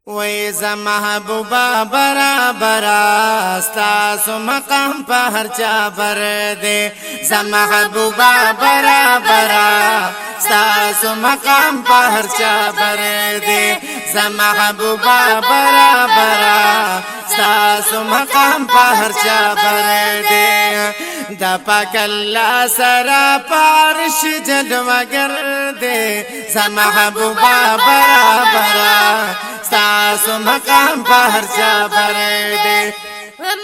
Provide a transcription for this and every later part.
وی زما محبوبا برابرا ستاسو مقام په هر چا بر دے زما محبوبا برابرا ستاسو مقام په هر چا بر دے زما محبوبا برابرا ستاسو مقام په هر چا بر دے دا پاک اللہ سرا پارش جلوگر دے زما محبوبا برابرا ستاسو مقام په هر چا بر دے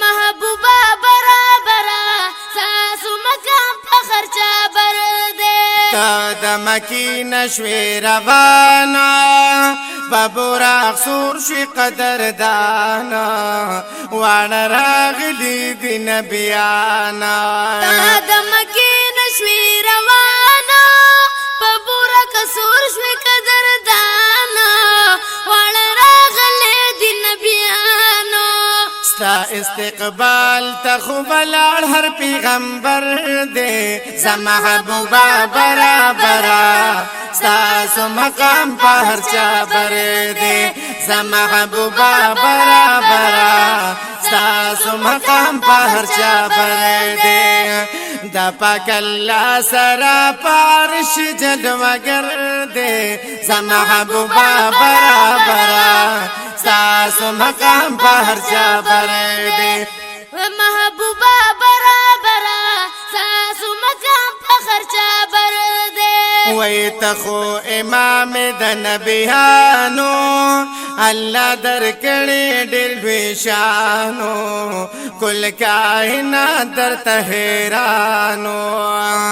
محبوبا برابرا ستاسو مقام په هر چا بر دے د مکی نشوی روانا ببراق سور شی قدردانا وان راغلی دی نبیانا د مکی نشوی روانا ببراق سور شی قدردانا وان راغلی دی نبیانا ستا استقبال تخبلار هر پیغمبر دے زما محبوبا برابرا ستاسو مقام په هر چا بر دے زما محبوبا برابرا ستاسو مقام په هر چا بر دے دا پاک اللہ سرا پارش جلوگر دے زما محبوبا برابرا ستاسو مقام په هر چا بر دے محبوبا برابرا ستاسو مقام په هر چا بر دے وی تخو امام د نبیانو اللہ در کڑی ڈر شانو کل کائنات در تحیرانو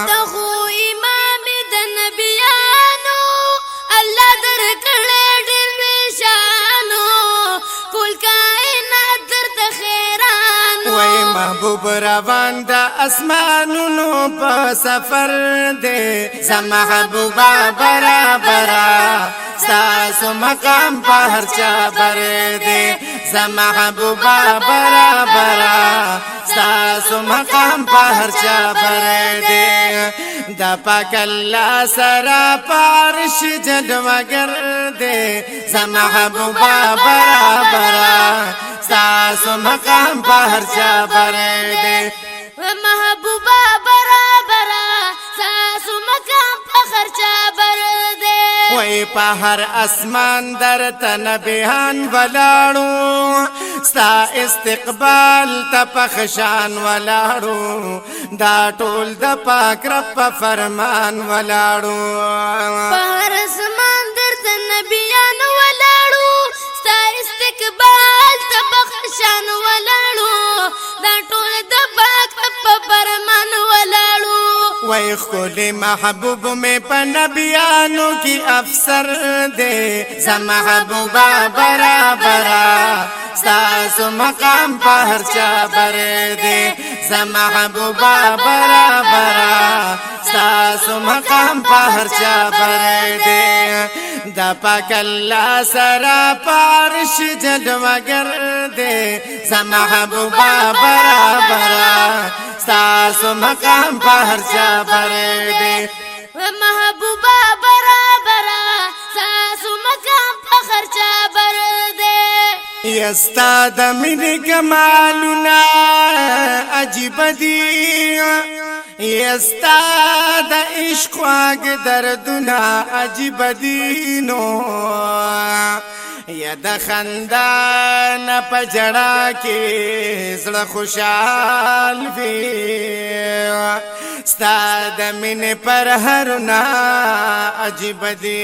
تخو امام د نبیانو اللہ در کڑی ڈر شانو کل کائنات در تحیرانو وی محبوب روان دا اسمانونو پا سفر دے زما محبوبا برابرا ستاسو مقام په هر چا بر دے زما محبوبا برابرا ستاسو مقام په هر چا بر دے دا پاک اللہ سرا پارش جلوگر دے زما محبوبا برابرا ستاسو مقام په هر چا بر دے محبوبا برابرا ستاسو مقام په هر چا بر دے وی پا ہر اسمان در تنبیان ولاړو ستا استقبال تا پخشان ولاړو دا ټول د پاک رب فرمان ولاړو په هر اسمان در تنبیان ولاړو ستا استقبال تا پخشان ولاړو دا ټول د پاک رب فرمان ولاړو وی خلی محبوب میں پا نبیانو کی افسر دے زما محبوبا برابرا ستاسو مقام په هر چا بر دے زما محبوبا برابرا ستاسو مقام په هر چا بر دے دا پاک اللہ سرا پارش جلوگر دے زما محبوبا برابرا ستاسو مقام په هر چا بر دے محبوبا برابرا ستاسو مقام په هر چا بر دے یستا د مینې کمالونه عجیب دي یستا د عشق واګ دردونه عجیب دي نو یا د خندا نه په جړا کې زړه خوشحال وي ستا د مینې پر هرونه عجیب دي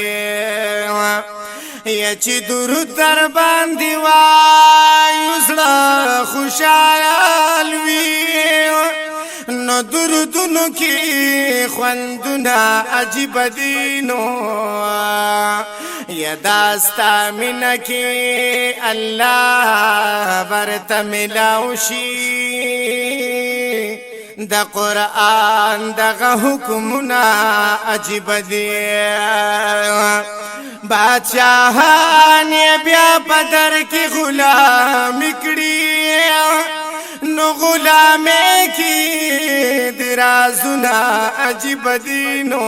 یا چې درود در باندې وایو زړه خوشحال وي نو درودونو کې خوندونه عجیب دي نو یا داستا مینه کې الله ورته ملاو شي دا قرآن دغه حکمونه عجیب دي بادشاہان بیا پدر کی غلام کړي نو غلامه کی درازونه عجیب دي نو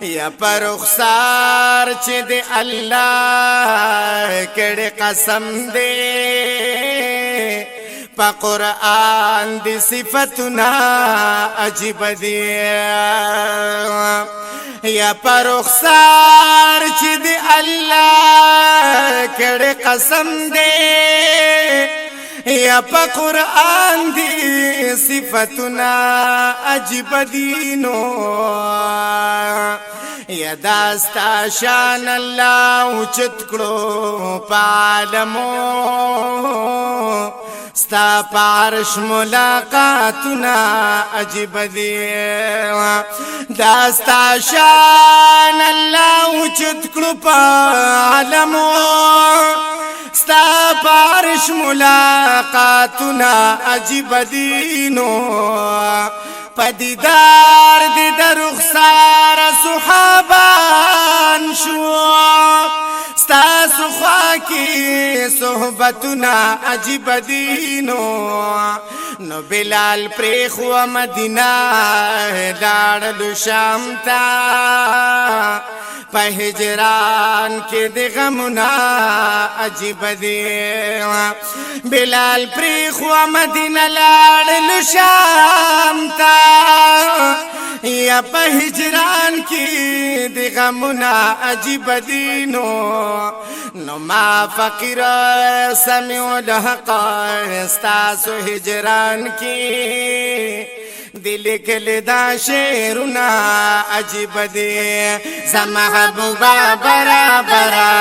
یا پر رخسار چې د الله کړي قسم دې پا قرآن دی صفتنا عجیب دی یا پا رخصار چی دی اللہ کڑی قسم دے یا پا قرآن دی صفتنا عجیب دینو یا داستا شان اللہ اچت کرو پالمو ستا پارش ملاقاتنا عجیب دی داستا شان اللہ اچت کرو پالمو ستا پارش ملاقاتنا عجیب دینو پدیدار دی در رخسار صحابان شو ستا سخوا کی صحبتنا عجیب دینو نو بلال پریخو مدینہ لاړلو شام تا په هجران کې د غمنا عجیب دی بلال پریخو مدینہ لاړلو شام تا یا په هجران کې د غمنا عجیب دینو نو ما فقیر سمع الحق استاسو هجران کې دل کل دا شعرنا عجیب دی زما محبوبا برابرا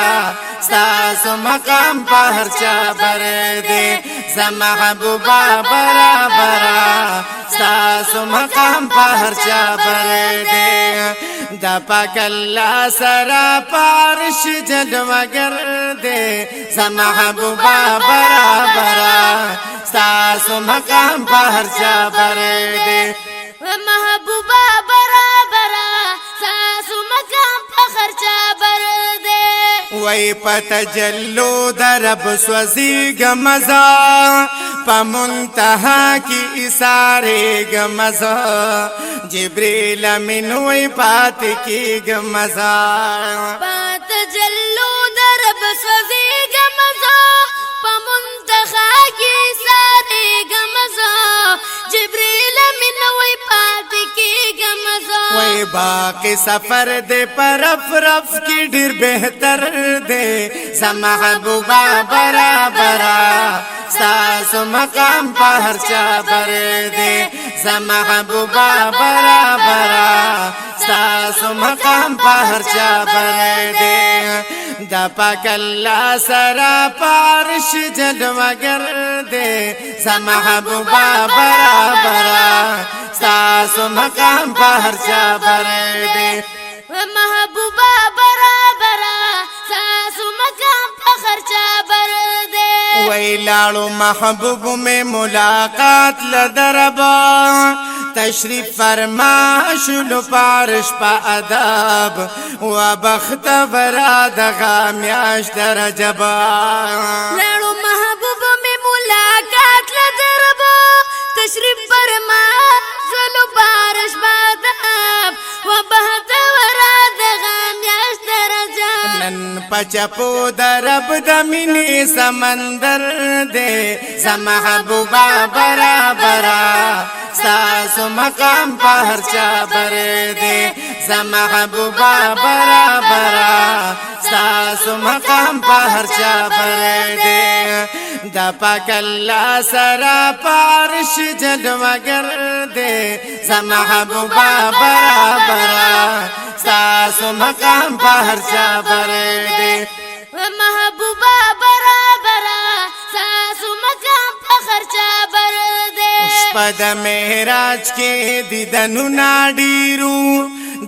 ستاسو مقام په هر چا بر دی زما محبوبا برابرا ستاسو مقام په هر چا بر دی دا پاک الله سرا پارش جلوگر دی زما محبوبا برابرا ستاسو مقام په هر چا بر دی محبوبا برابرا ستاسو مقام په هر چا بر دی وای پتجلو درب سوزی گمزا پا منتہا کی اسارے گمزا جبریل من وی پات کی گمزا پتجلو درب سوزی گمزا پا منتہا کی اسارے گمزا جبریل من وی پات کی گمزا وی باقی سفر دے پر رف کی ڈر بہتر دے زما محبوبا برابرا ستاسو مقام په هر چا بر دی زما محبوبا برابرا ستاسو مقام په هر چا بر دی دا پاک الله سرا پارش جلوگر دی زما محبوبا برابرا ستاسو مقام په هر چا بر دی محبوبا برابرا ستاسو مقام په هر چا بر دی ویلالو محبوب میں ملاقات لدربا تشریف فرما شلو پارش پا ادب و بخت براد غامیاش درجبا لالو محبوب میں ملاقات لدربا تشریف فرما شلو پارش پا ادب و بخت براد غامیاش درجبا نن پچپو درب دمینی سمندر دے زما محبوبا برابرا ستاسو مقام په هر چا بر دی زما محبوبا برابرا ستاسو مقام په هر چا بر دی دا پاک الله سرا پارش جلوگر دی زما محبوبا برابرا ستاسو مقام په هر چا بر دی محبوبا برابرا ستاسو مقام په هر چا بر دی شپه د معراج کې دیدنو ناډیرو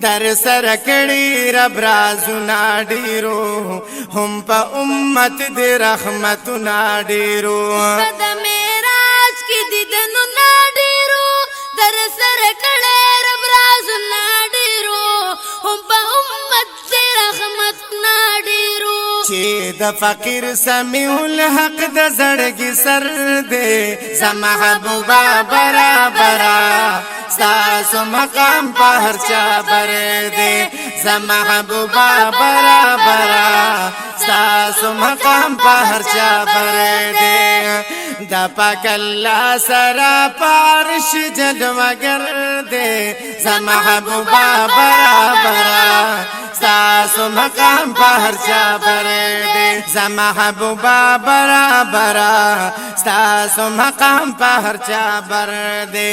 در سر کړي رب رازو ناډیرو هم په امت د رحمت ناډیرو د معراج کې دیدنو ناډیرو در سر کړي رب رازو ناډیرو هم په امت د رحمت ناډیرو چې د فقیر سمیع الحق د زړګي سر دے زما محبوبا برابرا ستاسو مقام په هر چا بر دی زما محبوبا برابرا ستاسو مقام په هر چا بر دے دا پاک اللہ سرا پارش جلوگر دے زما محبوبہ برابرا ستاسو مقام په هر چا بر دے زما محبوبہ برابرا ستاسو مقام په هر چا بر دے